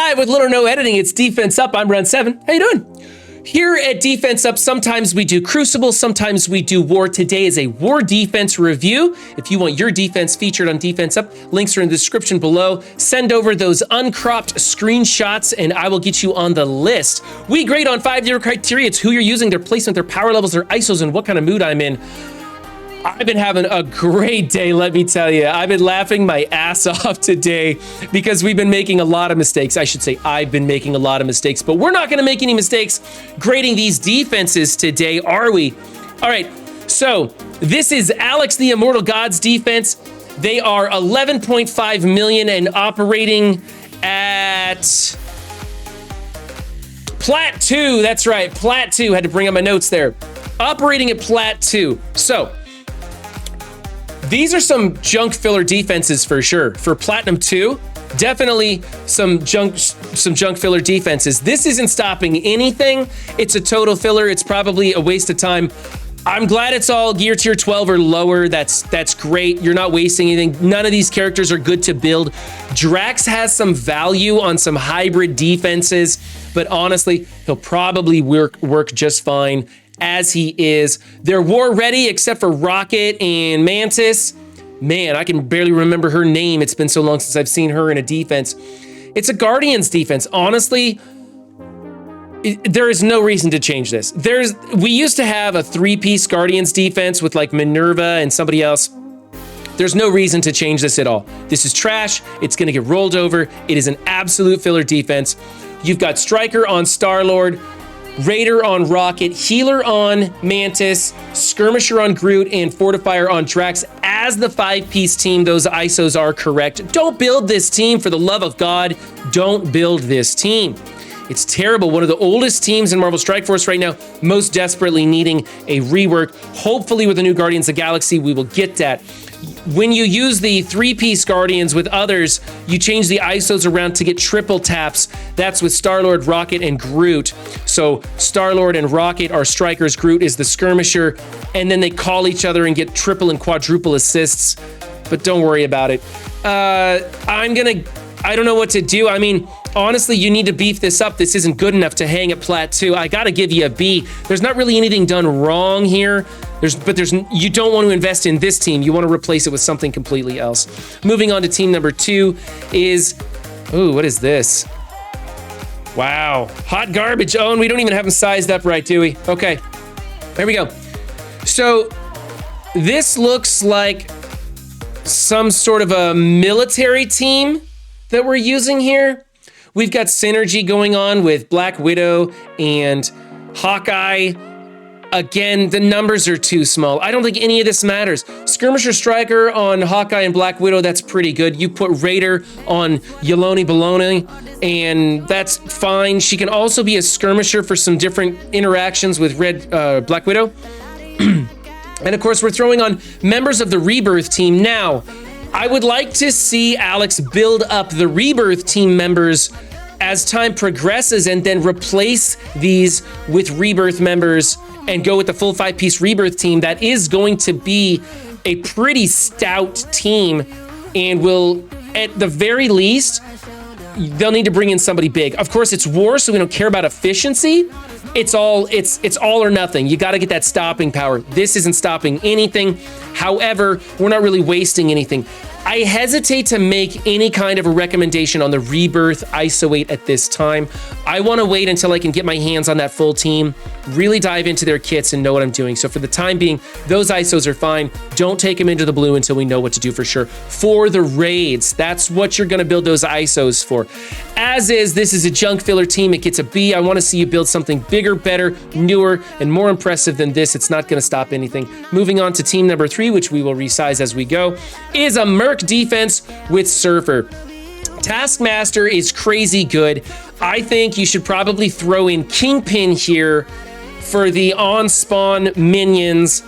live with little or no editing. It's Defense Up. I'm round 7. How you doing? Here at Defense Up, sometimes we do Crucible, sometimes we do War. Today is a War defense review. If you want your defense featured on Defense Up, links are in the description below. Send over those uncropped screenshots and I will get you on the list. We grade on 5 different criteria. It's who you're using, their placement, their power levels, their ISOs, and what kind of mood I'm in. I've been having a great day, let me tell you. I've been laughing my ass off today because we've been making a lot of mistakes. I should say I've been making a lot of mistakes, but we're not gonna make any mistakes grading these defenses today, are we? All right, so this is Alex the Immortal Gods defense. They are 11.5 million and operating at Plat 2. That's right, Plat 2. Had to bring up my notes there. Operating at Plat 2. So, these are some junk filler defenses for sure. For Platinum 2, definitely some junk filler defenses. This isn't stopping anything. It's a total filler. It's probably a waste of time. I'm glad it's all gear tier 12 or lower. That's great. You're not wasting anything. None of these characters are good to build. Drax has some value on some hybrid defenses, but honestly, he'll probably work just fine as he is. They're war ready except for Rocket and Mantis. Man, I can barely remember her name. It's been so long since I've seen her in a defense. It's a Guardians defense. Honestly, there is no reason to change this. We used to have a 3-piece Guardians defense with like Minerva and somebody else. There's no reason to change this at all. This is trash. It's gonna get rolled over. It is an absolute filler defense. You've got Striker on Star-Lord, Raider on Rocket, Healer on Mantis, Skirmisher on Groot, and Fortifier on Drax. As the 5-piece team, those ISOs are correct. Don't build this team, for the love of God. Don't build this team. It's terrible. One of the oldest teams in Marvel Strike Force right now, most desperately needing a rework. Hopefully with the new Guardians of the Galaxy, we will get that. When you use the 3-piece Guardians with others, you change the ISOs around to get triple taps. That's with Star-Lord, Rocket, and Groot. So Star-Lord and Rocket are strikers, Groot is the skirmisher, and then they call each other and get triple and quadruple assists. But don't worry about it. I don't know what to do. I mean, honestly, you need to beef this up. This isn't good enough to hang at Plat 2. I gotta give you a B. There's not really anything done wrong here. You don't want to invest in this team. You want to replace it with something completely else. Moving on to team number 2 is, ooh, what is this? Wow, hot garbage. Oh, and we don't even have them sized up right, do we? Okay, there we go. So this looks like some sort of a military team that we're using here. We've got synergy going on with Black Widow and Hawkeye. Again, the numbers are too small. I don't think any of this matters. Skirmisher Striker on Hawkeye and Black Widow, that's pretty good. You put Raider on Yeloni Baloney, and that's fine. She can also be a skirmisher for some different interactions with Black Widow. And of course, we're throwing on members of the Rebirth team. Now, I would like to see Alex build up the Rebirth team members as time progresses and then replace these with Rebirth members and go with the full 5-piece Rebirth team. That is going to be a pretty stout team and will, at the very least, they'll need to bring in somebody big. Of course, it's war, so we don't care about efficiency. It's all or nothing. You got to get that stopping power. This isn't stopping anything. However, we're not really wasting anything. I hesitate to make any kind of a recommendation on the Rebirth ISO 8 at this time. I want to wait until I can get my hands on that full team, really dive into their kits and know what I'm doing. So for the time being, those ISOs are fine. Don't take them into the blue until we know what to do for sure. For the raids, that's what you're going to build those ISOs for. As is, this is a junk filler team. It gets a B. I want to see you build something bigger, better, newer, and more impressive than this. It's not going to stop anything. Moving on to team number 3, which we will resize as we go, is a Merc defense with Surfer. Taskmaster is crazy good. I think you should probably throw in Kingpin here for the on-spawn minions.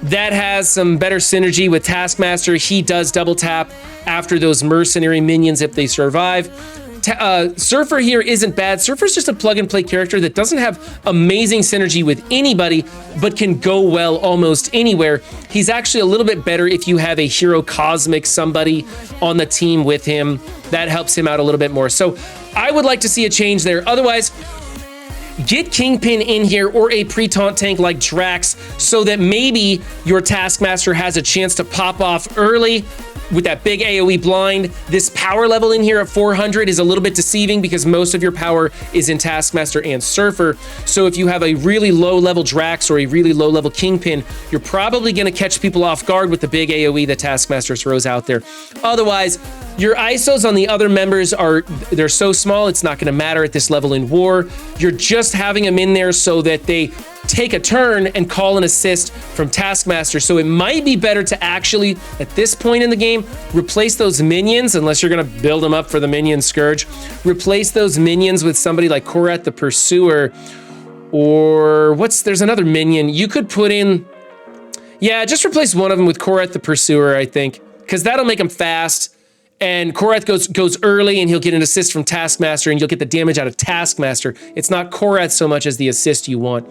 That has some better synergy with Taskmaster. He does double tap after those mercenary minions if they survive. Surfer here isn't bad. Surfer's just a plug-and-play character that doesn't have amazing synergy with anybody, but can go well almost anywhere. He's actually a little bit better if you have a hero cosmic somebody on the team with him. That helps him out a little bit more. So I would like to see a change there. Otherwise, get Kingpin in here or a pre-taunt tank like Drax so that maybe your Taskmaster has a chance to pop off early with that big AoE blind. This power level in here at 400 is a little bit deceiving because most of your power is in Taskmaster and Surfer. So if you have a really low level Drax or a really low level Kingpin, you're probably going to catch people off guard with the big AoE that Taskmaster throws out there. Otherwise, your ISOs on the other members they're so small, it's not going to matter at this level in war. You're just having them in there so that they take a turn and call an assist from Taskmaster. So it might be better to actually, at this point in the game, replace those minions, unless you're going to build them up for the minion scourge. Replace those minions with somebody like Korath the Pursuer, or there's another minion you could put in. Yeah, just replace one of them with Korath the Pursuer, I think, because that'll make them fast. And Korath goes early and he'll get an assist from Taskmaster and you'll get the damage out of Taskmaster. It's not Korath so much as the assist you want.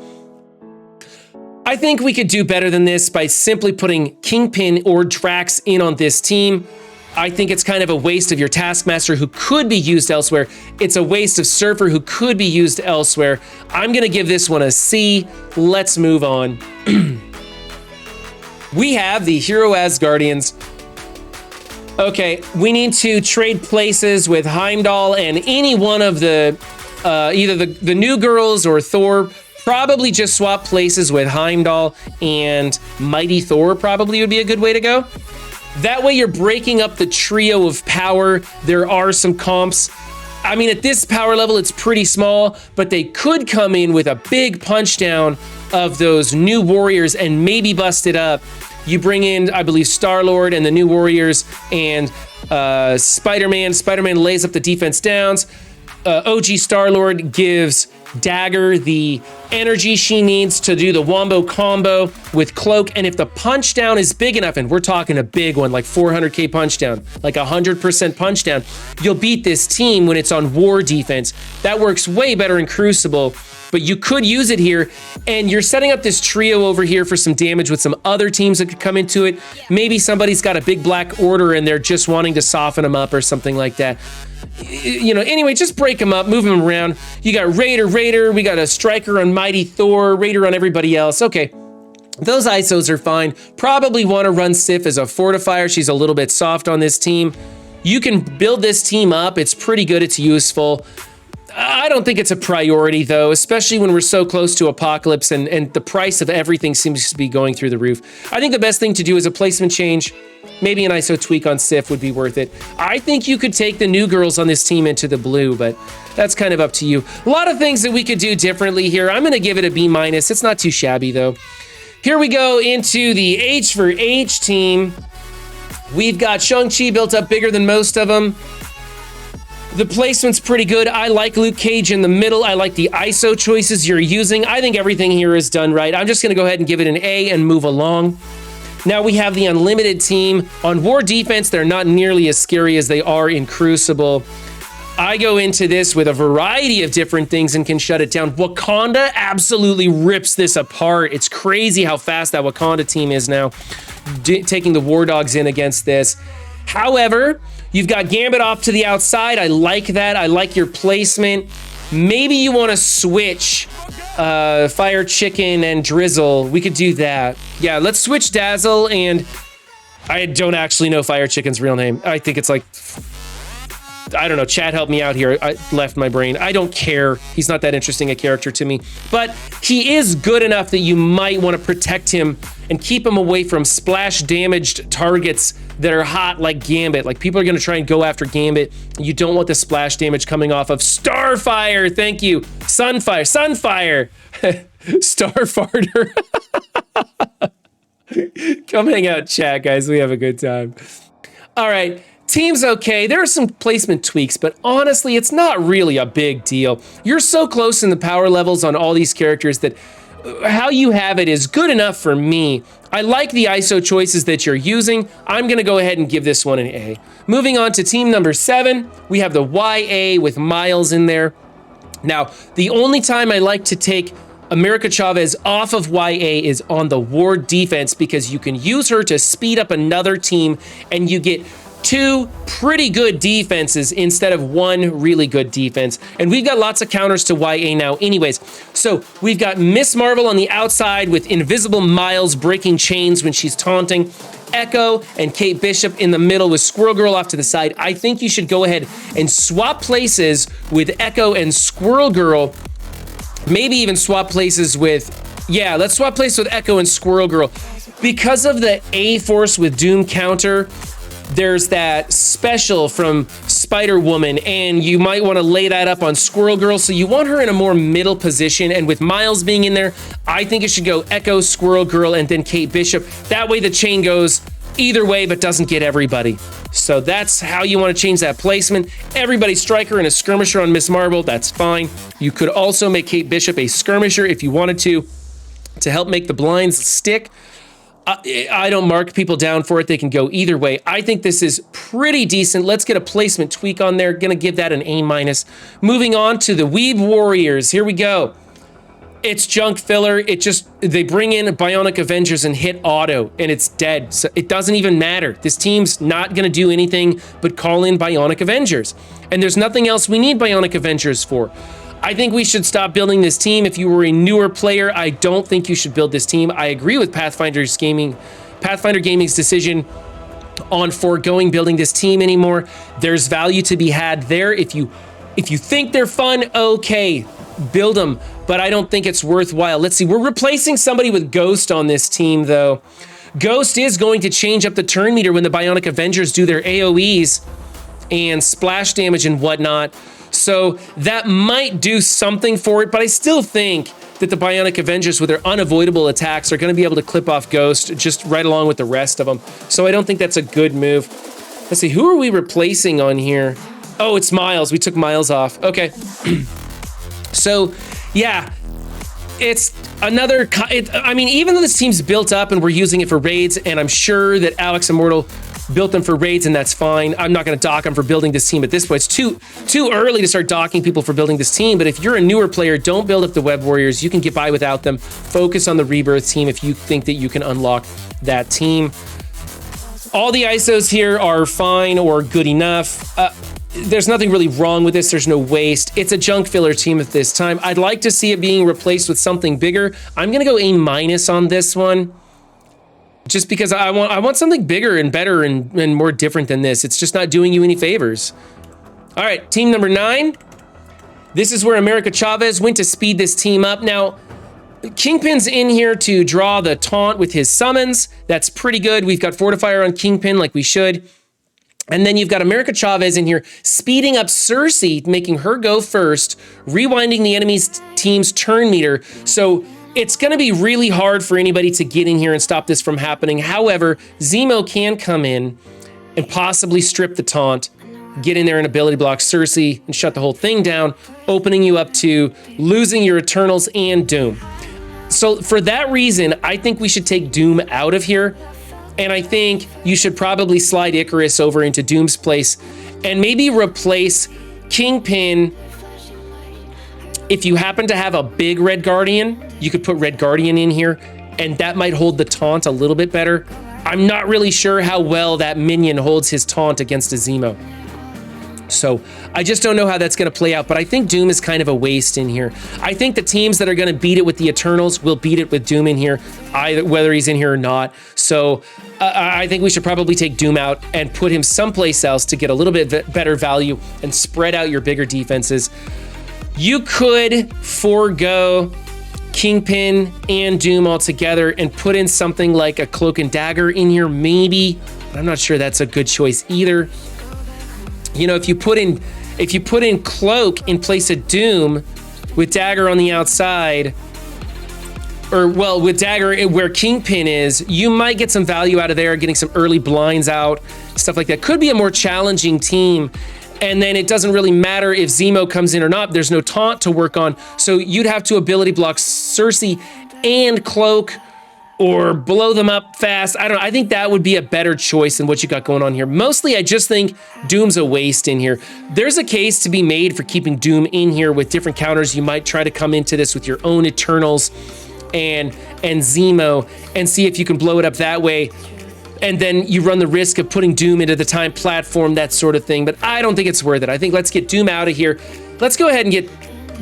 I think we could do better than this by simply putting Kingpin or Drax in on this team. I think it's kind of a waste of your Taskmaster who could be used elsewhere. It's a waste of Surfer who could be used elsewhere. I'm going to give this one a C. Let's move on. We have the Hero Asgardians. Okay, we need to trade places with Heimdall and any one of the, either the new girls or Thor. Probably just swap places with Heimdall and Mighty Thor probably would be a good way to go. That way you're breaking up the trio of power. There are some comps. I mean, at this power level, it's pretty small, but they could come in with a big punch down of those new warriors and maybe bust it up. You bring in, I believe, Star-Lord and the new warriors and Spider-Man. Spider-Man lays up the defense downs. OG Star-Lord gives Dagger the energy she needs to do the wombo combo with Cloak. And if the punch down is big enough, and we're talking a big one, like 400k punch down, like 100% punch down, you'll beat this team when it's on war defense. That works way better in Crucible, but you could use it here. And you're setting up this trio over here for some damage with some other teams that could come into it. Maybe somebody's got a big black order and they're just wanting to soften them up or something like that. You know, anyway, just break them up, move them around. You got Raider, we got a Striker on Mighty Thor, Raider on everybody else. Okay, those ISOs are fine. Probably want to run Sif as a fortifier. She's a little bit soft on this team. You can build this team up. It's pretty good. It's useful. I don't think it's a priority, though, especially when we're so close to Apocalypse and the price of everything seems to be going through the roof. I think the best thing to do is a placement change. Maybe an ISO tweak on Sif would be worth it. I think you could take the new girls on this team into the blue, but that's kind of up to you. A lot of things that we could do differently here. I'm going to give it a B-. It's not too shabby, though. Here we go into the H for H team. We've got Shang-Chi built up bigger than most of them. The placement's pretty good. I like Luke Cage in the middle. I like the ISO choices you're using. I think everything here is done right. I'm just going to go ahead and give it an A and move along. Now we have the Unlimited team. On war defense, they're not nearly as scary as they are in Crucible. I go into this with a variety of different things and can shut it down. Wakanda absolutely rips this apart. It's crazy how fast that Wakanda team is now, taking the War Dogs in against this. However, you've got Gambit off to the outside. I like that. I like your placement. Maybe you want to switch Fire Chicken and Drizzle. We could do that. Yeah, let's switch Dazzle, and I don't actually know Fire Chicken's real name. I think it's like, I don't know, chat help me out here. I left my brain. I don't care. He's not that interesting a character to me, but he is good enough that you might want to protect him and keep him away from splash damaged targets that are hot like Gambit. Like, people are going to try and go after Gambit. You don't want the splash damage coming off of Starfire. Thank you. Sunfire. Starfarter. Come hang out, chat, guys. We have a good time. All right. Team's okay. There are some placement tweaks, but honestly, it's not really a big deal. You're so close in the power levels on all these characters that how you have it is good enough for me. I like the ISO choices that you're using. I'm going to go ahead and give this one an A. Moving on to team number 7, we have the YA with Miles in there. Now, the only time I like to take America Chavez off of YA is on the ward defense, because you can use her to speed up another team and you get 2 pretty good defenses instead of 1 really good defense. And we've got lots of counters to YA now anyways. So we've got Miss Marvel on the outside with Invisible Miles breaking chains when she's taunting. Echo and Kate Bishop in the middle with Squirrel Girl off to the side. I think you should go ahead and swap places with Echo and Squirrel Girl. Maybe even swap places with, yeah, let's swap places with Echo and Squirrel Girl. Because of the A-Force with Doom counter, there's that special from Spider-Woman, and you might want to lay that up on Squirrel Girl, so you want her in a more middle position. And with Miles being in there, I think it should go Echo, Squirrel Girl, and then Kate Bishop. That way the chain goes either way, but doesn't get everybody. So that's how you want to change that placement. Everybody striker and a skirmisher on Miss Marvel, that's fine. You could also make Kate Bishop a skirmisher if you wanted to help make the blinds stick. I don't mark people down for it. They can go either way. I think this is pretty decent. Let's get a placement tweak on there. Gonna give that an A-. Moving on to the Weeb Warriors. Here we go. It's junk filler. They bring in Bionic Avengers and hit auto, and it's dead. So it doesn't even matter. This team's not gonna do anything but call in Bionic Avengers. And there's nothing else we need Bionic Avengers for. I think we should stop building this team. If you were a newer player, I don't think you should build this team. I agree with Pathfinder Gaming's decision on foregoing building this team anymore. There's value to be had there. If you think they're fun, okay, build them, but I don't think it's worthwhile. Let's see, we're replacing somebody with Ghost on this team though. Ghost is going to change up the turn meter when the Bionic Avengers do their AoEs and splash damage and whatnot. So that might do something for it, but I still think that the Bionic Avengers with their unavoidable attacks are going to be able to clip off Ghost just right along with the rest of them. So I don't think that's a good move. Let's see, who are we replacing on here? Oh, it's Miles. We took Miles off. Okay. So, yeah, it's another... I mean, even though this team's built up and we're using it for raids, and I'm sure that Alex Immortal built them for raids, and that's fine. I'm not going to dock them for building this team at this point. It's too early to start docking people for building this team, but if you're a newer player, don't build up the Web Warriors. You can get by without them. Focus on the Rebirth team if you think that you can unlock that team. All the ISOs here are fine or good enough. There's nothing really wrong with this. There's no waste. It's a junk filler team at this time. I'd like to see it being replaced with something bigger. I'm going to go A- on this one. Just because I want something bigger and better and more different than this. It's just not doing you any favors. All right, team number 9. This is where America Chavez went to speed this team up. Now, Kingpin's in here to draw the taunt with his summons. That's pretty good. We've got Fortifier on Kingpin like we should. And then you've got America Chavez in here speeding up Cersei, making her go first, rewinding the enemy's team's turn meter. So it's going to be really hard for anybody to get in here and stop this from happening. However, Zemo can come in and possibly strip the taunt, get in there and ability block Cersei and shut the whole thing down, opening you up to losing your Eternals and Doom. So for that reason, I think we should take Doom out of here. And I think you should probably slide Icarus over into Doom's place and maybe replace Kingpin. If you happen to have a big Red Guardian, you could put Red Guardian in here, and that might hold the taunt a little bit better. I'm not really sure how well that minion holds his taunt against a Zemo. So I just don't know how that's going to play out, but I think Doom is kind of a waste in here. I think the teams that are going to beat it with the Eternals will beat it with Doom in here, either whether he's in here or not. So I think we should probably take Doom out and put him someplace else to get a little bit better value and spread out your bigger defenses. You could forego Kingpin and Doom all together and put in something like a Cloak and Dagger in here, maybe. But I'm not sure that's a good choice either. You know, if you put in Cloak in place of Doom with Dagger on the outside, or well, with Dagger where Kingpin is, you might get some value out of there, getting some early blinds out, stuff like that. Could be a more challenging team. And then it doesn't really matter if Zemo comes in or not. There's no taunt to work on. So you'd have to ability block Cersei and cloak or blow them up fast. I don't know. I think that would be a better choice than what you got going on here. Mostly, I just think Doom's a waste in here. There's a case to be made for keeping Doom in here with different counters. You might try to come into this with your own Eternals and Zemo and see if you can blow it up that way. And then you run the risk of putting Doom into the time platform, that sort of thing. But I don't think it's worth it. I think let's get Doom out of here. Let's go ahead and get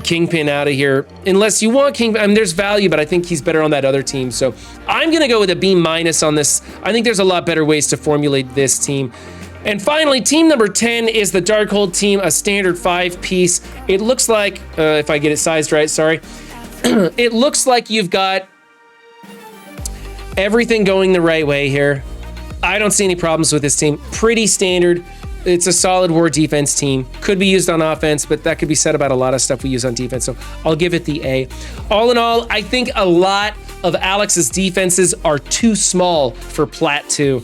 Kingpin out of here. Unless you want Kingpin, I mean, there's value, but I think he's better on that other team. So I'm going to go with a B- on this. I think there's a lot better ways to formulate this team. And finally, team number 10 is the Darkhold team, a standard 5-piece. It looks like, if I get it sized right, sorry. It looks like you've got everything going the right way here. I don't see any problems with this team. Pretty standard. It's a solid war defense team. Could be used on offense, but that could be said about a lot of stuff we use on defense. So I'll give it the A. All in all, I think a lot of Alex's defenses are too small for Plat 2.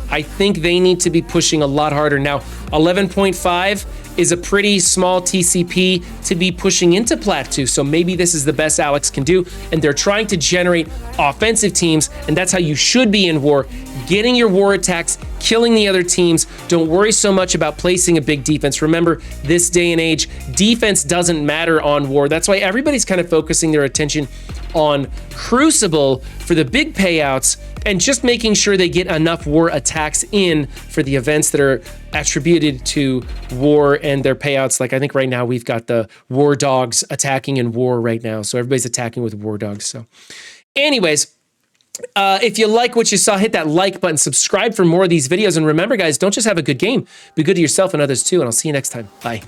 I think they need to be pushing a lot harder. Now, 11.5 is a pretty small TCP to be pushing into Plat 2, so maybe this is the best Alex can do, and they're trying to generate offensive teams, and that's how you should be in war, getting your war attacks, killing the other teams. Don't worry so much about placing a big defense. Remember, this day and age, defense doesn't matter on war. That's why everybody's kind of focusing their attention on Crucible for the big payouts and just making sure they get enough war attacks in for the events that are attributed to war and their payouts. Like I think right now we've got the war dogs attacking in war right now. So everybody's attacking with war dogs. So anyways, if you like what you saw, hit that like button, subscribe for more of these videos. And remember guys, don't just have a good game, be good to yourself and others too. And I'll see you next time. Bye.